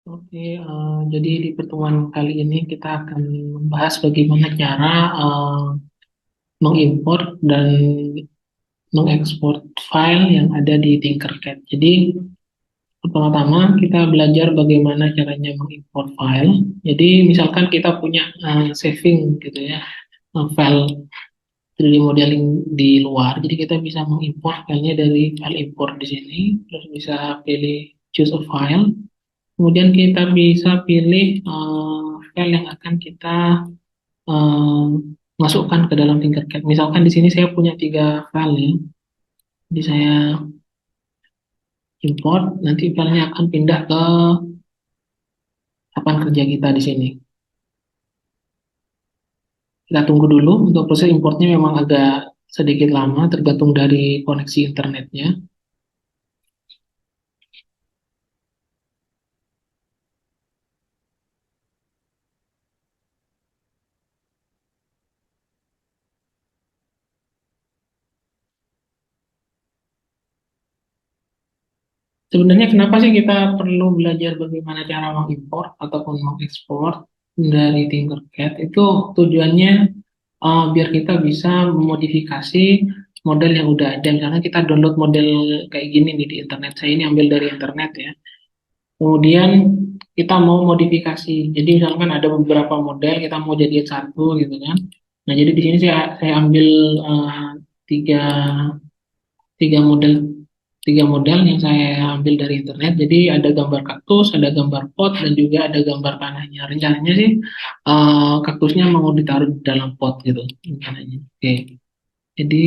Oke, jadi di pertemuan kali ini kita akan membahas bagaimana cara mengimport dan mengekspor file yang ada di Tinkercad. Jadi, pertama-tama kita belajar bagaimana caranya mengimport file. Jadi, misalkan kita punya saving gitu ya, file 3D modeling di luar. Jadi kita bisa mengimport filenya dari file import di sini, terus bisa pilih choose a file. Kemudian kita bisa pilih file yang akan kita eh, masukkan ke dalam Tinkercad. Misalkan di sini saya punya 3 file ya. Jadi saya import, nanti filenya akan pindah ke papan kerja kita di sini. Kita tunggu dulu untuk proses importnya memang agak sedikit lama tergantung dari koneksi internetnya. Sebenarnya kenapa sih kita perlu belajar bagaimana cara mengimport ataupun mengekspor dari Tinkercad? Itu tujuannya biar kita bisa memodifikasi model yang udah ada. Misalnya kita download model kayak gini nih di internet. Saya ini ambil dari internet ya. Kemudian kita mau modifikasi. Jadi misalkan ada beberapa model kita mau jadiin satu gitu kan. Nah jadi di sini saya ambil eh, tiga tiga model tiga model yang saya ambil dari internet. Jadi ada gambar kaktus, ada gambar pot, dan juga ada gambar tanahnya. Rencananya sih kaktusnya mau ditaruh di dalam pot gitu rencananya. Oke, jadi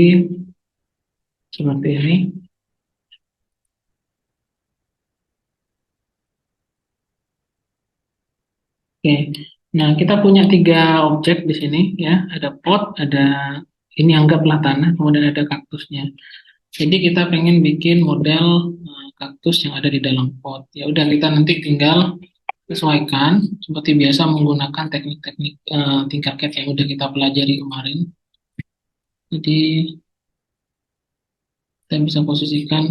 seperti ini. Oke, nah kita punya 3 objek di sini ya. Ada pot, ada ini anggaplah tanah, kemudian ada kaktusnya. Jadi kita pengen bikin model kaktus yang ada di dalam pot. Ya udah kita nanti tinggal sesuaikan seperti biasa menggunakan teknik-teknik Tinkercad yang udah kita pelajari kemarin. Jadi kita bisa posisikan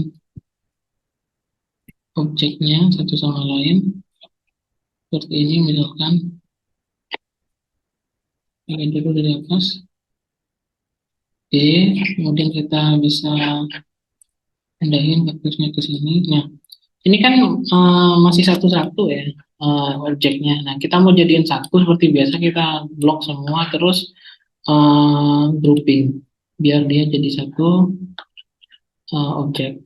objeknya satu sama lain seperti ini misalkan. Ini dulu dari atas. Oke, kemudian kita bisa pindahin kaktusnya ke sini. Nah, ini kan masih satu-satu ya objeknya. Nah, kita mau jadiin satu seperti biasa kita blok semua terus grouping biar dia jadi satu objek.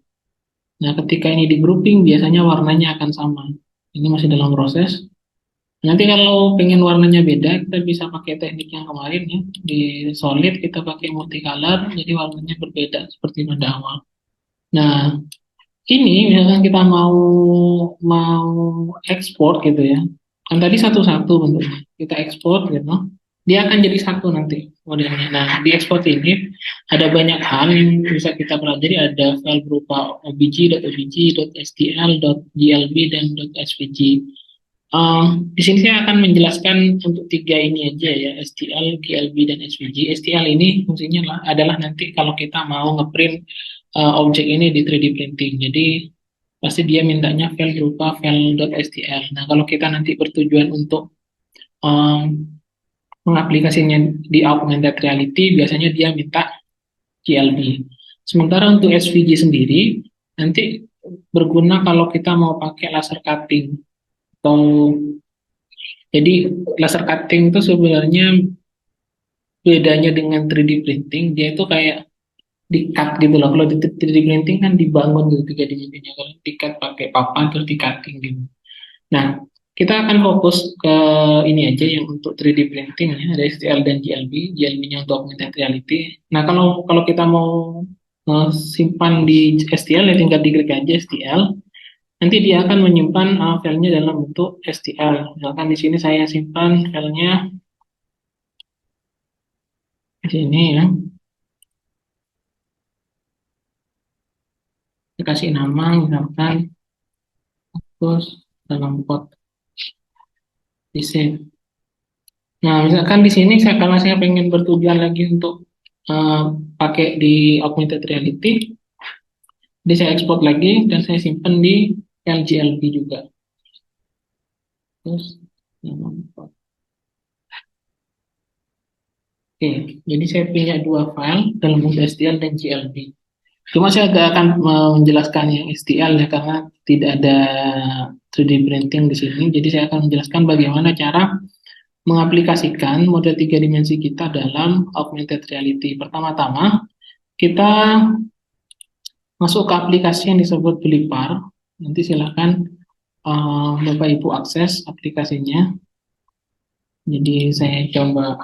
Nah, ketika ini di grouping, biasanya warnanya akan sama. Ini masih dalam proses. Nanti kalau pengen warnanya beda, kita bisa pakai teknik yang kemarin ya. Di solid kita pakai multicolor, jadi warnanya berbeda seperti pada awal. Nah, ini misalkan kita mau mau ekspor gitu ya. Kan tadi satu-satu bentuknya. Kita ekspor gitu. Dia akan jadi satu nanti modelnya. Nah, di ekspor ini ada banyak hal yang bisa kita pelajari. Ada file berupa obj, stl, glb, dan svg. Di sini saya akan menjelaskan untuk 3 ini aja ya, STL, GLB, dan SVG. STL ini fungsinya adalah nanti kalau kita mau ngeprint objek ini di 3D printing. Jadi pasti dia mintanya file berupa file.stl. Nah, kalau kita nanti bertujuan untuk um, mengaplikasinya di augmented reality, biasanya dia minta GLB. Sementara untuk SVG sendiri, nanti berguna kalau kita mau pakai laser cutting atau jadi laser cutting itu sebenarnya bedanya dengan 3D printing, dia itu kayak di-cut gitu loh. Kalau di 3D printing kan dibangun gitu 3 dimensinya. Kalau di-cut pakai papan terus di-cutting gitu. Nah, kita akan fokus ke ini aja yang untuk 3D printing ya, ada STL dan GLB. GLB-nya untuk augmented reality. Nah, kalau kalau kita mau simpan di STL ya tinggal diklik aja STL. Nanti dia akan menyimpan filenya dalam bentuk STL. Misalkan di sini saya simpan filenya di sini ya. Dikasih nama misalkan terus dalam pot di save. Nah, misalkan di sini karena saya pengen bertujuan lagi untuk eh, pakai di augmented reality, jadi saya ekspor lagi dan saya simpan di LGLB juga. Terus nama plot. Oke, jadi saya punya dua file dalam bentuk STL dan GLB. Cuma saya agak akan menjelaskan yang STL ya karena tidak ada 3D printing di sini. Jadi saya akan menjelaskan bagaimana cara mengaplikasikan model tiga dimensi kita dalam augmented reality. Pertama-tama, kita masuk ke aplikasi yang disebut Belipar. Nanti silakan Bapak Ibu akses aplikasinya. Jadi saya coba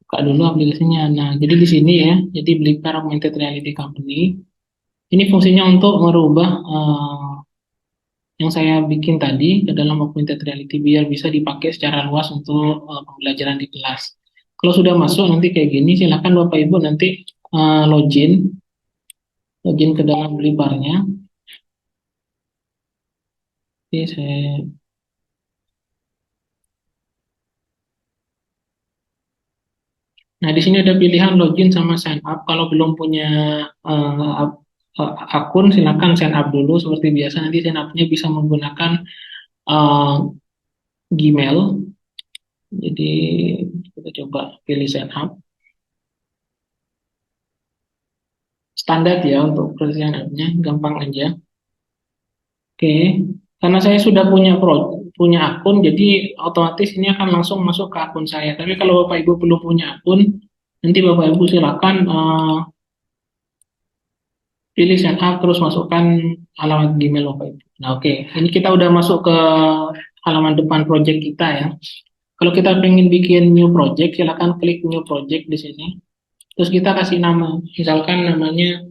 buka dulu aplikasinya. Nah, jadi di sini ya, jadi Belipar Augmented Reality Company. Ini fungsinya untuk merubah yang saya bikin tadi ke dalam augmented reality biar bisa dipakai secara luas untuk pembelajaran di kelas. Kalau sudah masuk nanti kayak gini, silakan Bapak Ibu nanti login ke dalam Beliparnya. Oke, Nah, di sini ada pilihan login sama sign up. Kalau belum punya akun, silakan sign up dulu seperti biasa. Nanti sign up-nya bisa menggunakan uh, Gmail. Jadi kita coba pilih sign up. Standar ya untuk proses sign up-nya, gampang aja. Oke, karena saya sudah punya akun, jadi otomatis ini akan langsung masuk ke akun saya. Tapi kalau Bapak Ibu belum punya akun, nanti Bapak Ibu silakan pilih sign up terus masukkan alamat Gmail Bapak Ibu. Nah, oke, ini kita udah masuk ke halaman depan project kita ya. Kalau kita pengen bikin new project, silakan klik new project di sini. Terus kita kasih nama, misalkan namanya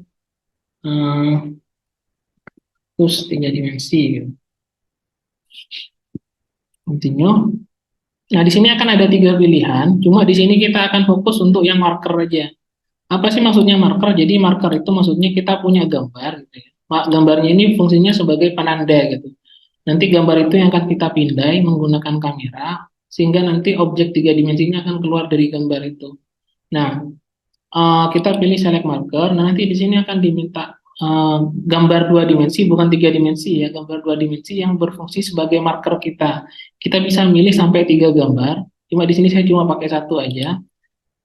terus tiga dimensi. Gitu. Continue. Nah, di sini akan ada tiga pilihan. Cuma di sini kita akan fokus untuk yang marker aja. Apa sih maksudnya marker? Jadi marker itu maksudnya kita punya gambar, gitu ya. Gambarnya ini fungsinya sebagai penanda gitu. Nanti gambar itu yang akan kita pindai menggunakan kamera, sehingga nanti objek tiga dimensinya akan keluar dari gambar itu. Nah, kita pilih select marker. Nah, nanti di sini akan diminta gambar dua dimensi, bukan tiga dimensi ya, gambar dua dimensi yang berfungsi sebagai marker kita. Kita bisa milih sampai tiga gambar. Cuma di sini saya cuma pakai satu aja.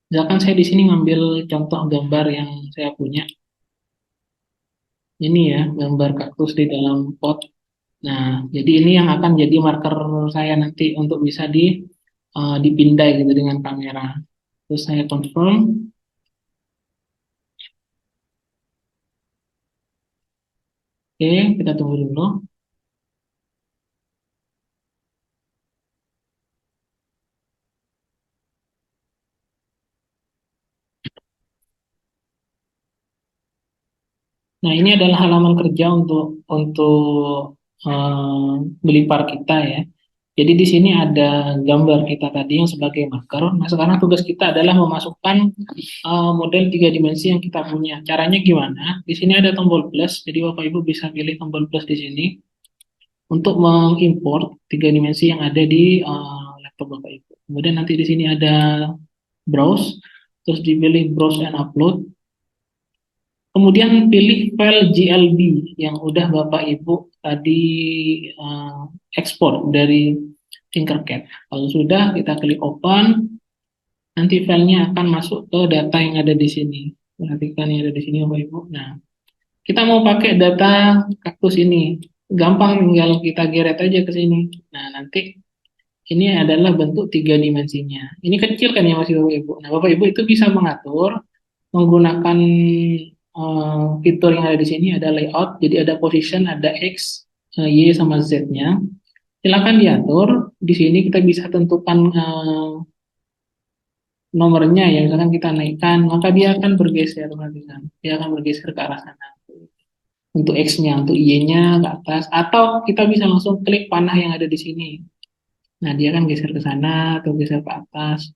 Misalkan saya di sini ngambil contoh gambar yang saya punya. Ini ya, gambar kaktus di dalam pot. Nah, jadi ini yang akan jadi marker saya nanti untuk bisa dipindai gitu dengan kamera. Terus saya confirm. Oke, kita tunggu dulu. Nah, ini adalah halaman kerja untuk Belipar kita ya. Jadi di sini ada gambar kita tadi yang sebagai marker. Nah, sekarang tugas kita adalah memasukkan model tiga dimensi yang kita punya. Caranya gimana? Di sini ada tombol plus, jadi Bapak Ibu bisa pilih tombol plus di sini untuk mengimport tiga dimensi yang ada di laptop Bapak Ibu. Kemudian nanti di sini ada browse, terus dipilih browse and upload. Kemudian pilih file GLB yang udah Bapak Ibu tadi ekspor dari Tinkercad. Kalau sudah, kita klik open, nanti filenya akan masuk ke data yang ada di sini. Perhatikan yang ada di sini Bapak Ibu. Nah, kita mau pakai data kaktus ini. Gampang, tinggal kita geret aja ke sini. Nah, nanti ini adalah bentuk tiga dimensinya. Ini kecil kan ya masih Bapak Ibu. Nah, Bapak Ibu itu bisa mengatur menggunakan fitur yang ada di sini ada layout, jadi ada position, ada X, Y sama Z-nya. Silakan diatur. Di sini kita bisa tentukan nomornya ya, misalkan kita naikkan, maka dia akan bergeser, perhatikan. Dia akan bergeser ke arah sana. Untuk X-nya, untuk Y-nya ke atas, atau kita bisa langsung klik panah yang ada di sini. Nah, dia akan geser ke sana atau geser ke atas.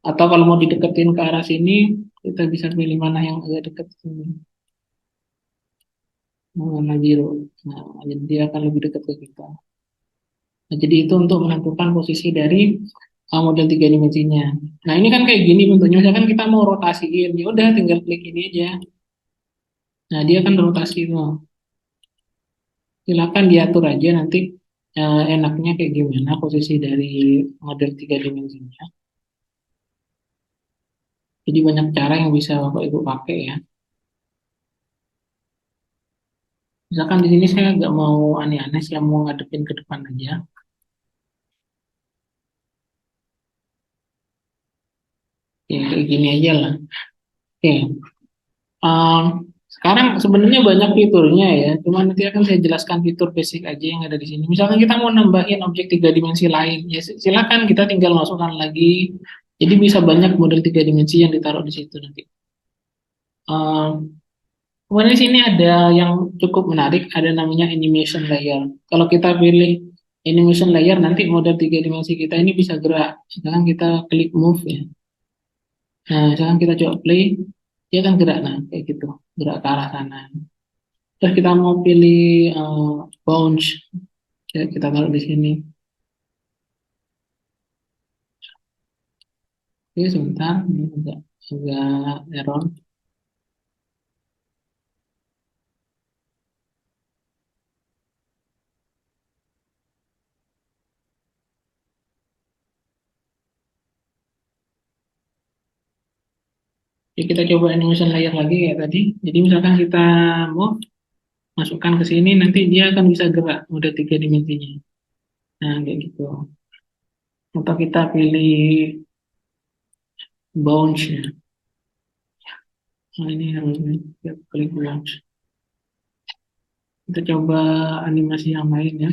Atau kalau mau dideketin ke arah sini, kita bisa pilih mana yang agak dekat sini. Warna biru. Nah, jadi dia akan lebih dekat ke kita. Nah, jadi itu untuk menentukan posisi dari model tiga dimensinya. Nah, ini kan kayak gini bentuknya. Misalkan kita mau rotasiin, ya udah tinggal klik ini aja. Nah, dia kan rotasi tuh. Silakan diatur aja nanti enaknya kayak gimana posisi dari model tiga dimensinya. Jadi banyak cara yang bisa Bapak Ibu pakai ya. Misalkan di sini saya nggak mau aneh-aneh, saya mau ngadepin ke depan aja. Ya, kayak gini aja lah. Oke. Um, Sekarang sebenarnya banyak fiturnya ya, cuma nanti akan saya jelaskan fitur basic aja yang ada di sini. Misalkan kita mau nambahin objek tiga dimensi lain, ya silakan kita tinggal masukkan lagi. Jadi bisa banyak model tiga dimensi yang ditaruh di situ nanti. Um, Kemudian di sini ada yang cukup menarik, ada namanya animation layer. Kalau kita pilih animation layer, nanti model tiga dimensi kita ini bisa gerak. Sekarang kita klik move ya. Nah, sekarang kita coba play, dia akan gerak, nah kayak gitu, gerak ke arah sana. Terus kita mau pilih bounce, ya, kita taruh di sini. Oke, sebentar, ini agak error. Jadi kita coba animation layer lagi ya tadi. Jadi misalkan kita mau masukkan ke sini, nanti dia akan bisa gerak, udah tiga dimensinya. Nah, kayak gitu. Atau kita pilih bounce ya. Nah, ini harus kita klik bounce. Kita coba animasi yang lain ya.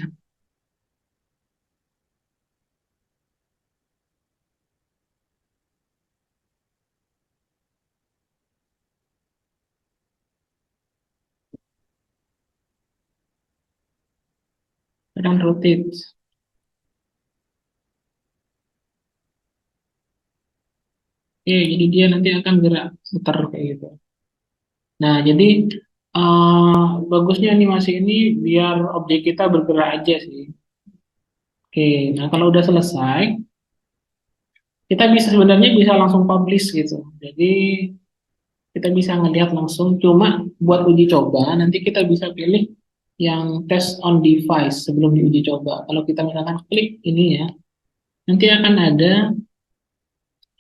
Dan rotate. Oke, jadi dia nanti akan gerak muter kayak gitu. Nah, jadi bagusnya animasi ini biar objek kita bergerak aja sih. Oke, nah kalau udah selesai, kita bisa sebenarnya bisa langsung publish gitu. Jadi kita bisa ngelihat langsung. Cuma buat uji coba, nanti kita bisa pilih yang test on device sebelum diuji coba. Kalau kita misalkan klik ini ya, nanti akan ada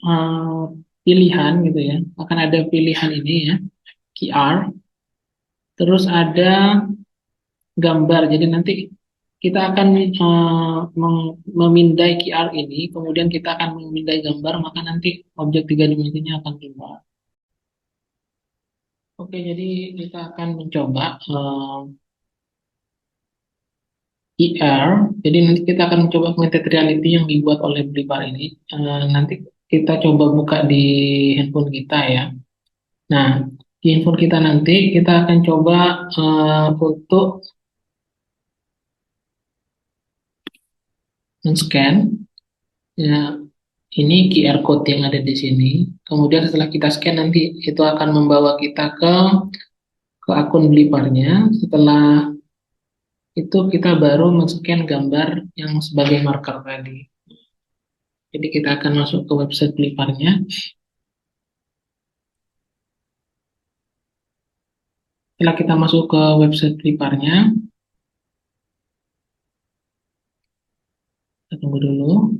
eh, pilihan gitu ya. Akan ada pilihan ini ya, QR. Terus ada gambar. Jadi nanti kita akan memindai QR ini, kemudian kita akan memindai gambar, maka nanti objek tiga dimensinya akan keluar. Oke, jadi kita akan mencoba IR. Jadi nanti kita akan mencoba augmented reality yang dibuat oleh Blibar ini. Nanti kita coba buka di handphone kita ya. Nah, di handphone kita nanti kita akan coba untuk men-scan ya, ini QR code yang ada di sini. Kemudian setelah kita scan nanti itu akan membawa kita ke akun Bliparnya. Setelah itu kita baru men-scan gambar yang sebagai marker tadi. Jadi kita akan masuk ke website Bliparnya. Setelah kita masuk ke website Bliparnya, kita tunggu dulu.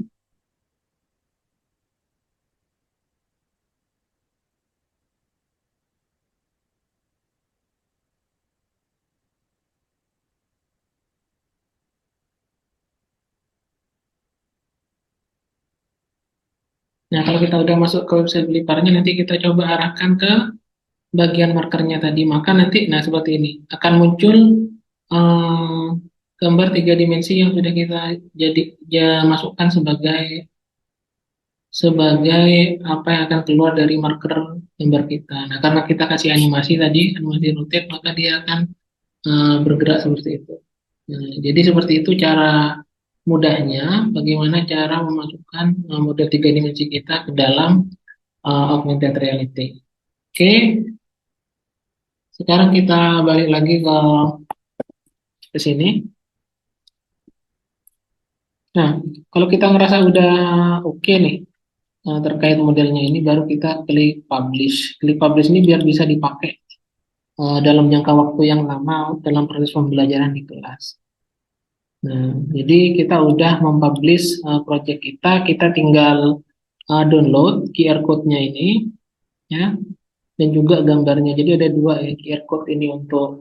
Nah, kalau kita udah masuk ke website Bliparnya, nanti kita coba arahkan ke bagian markernya tadi. Maka nanti, nah seperti ini, akan muncul eh, gambar tiga dimensi yang sudah kita jadi ya, masukkan sebagai sebagai apa yang akan keluar dari marker gambar kita. Nah, karena kita kasih animasi tadi, animasi rotate, maka dia akan bergerak seperti itu. Nah, jadi seperti itu cara mudahnya bagaimana cara memasukkan model tiga dimensi kita ke dalam augmented reality. Oke, sekarang kita balik lagi ke sini. Nah, kalau kita ngerasa udah oke nih terkait modelnya ini, baru kita klik publish. Klik publish ini biar bisa dipakai dalam jangka waktu yang lama dalam proses pembelajaran di kelas. Nah, jadi kita udah mempublish project kita, kita tinggal download QR code-nya ini, ya, dan juga gambarnya. Jadi ada dua ya QR code ini untuk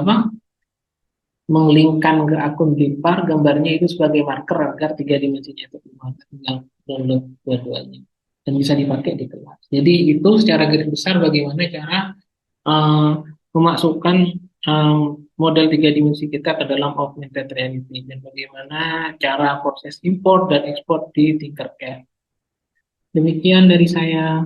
apa, menglinkkan ke akun Gipar, gambarnya itu sebagai marker agar tiga dimensinya itu keluar. Tinggal download dua-duanya dan bisa dipakai di kelas. Jadi itu secara garis besar bagaimana cara eh, memasukkan model tiga dimensi kita ke dalam augmented reality dan bagaimana cara proses import dan ekspor di Tinkercad. Demikian dari saya.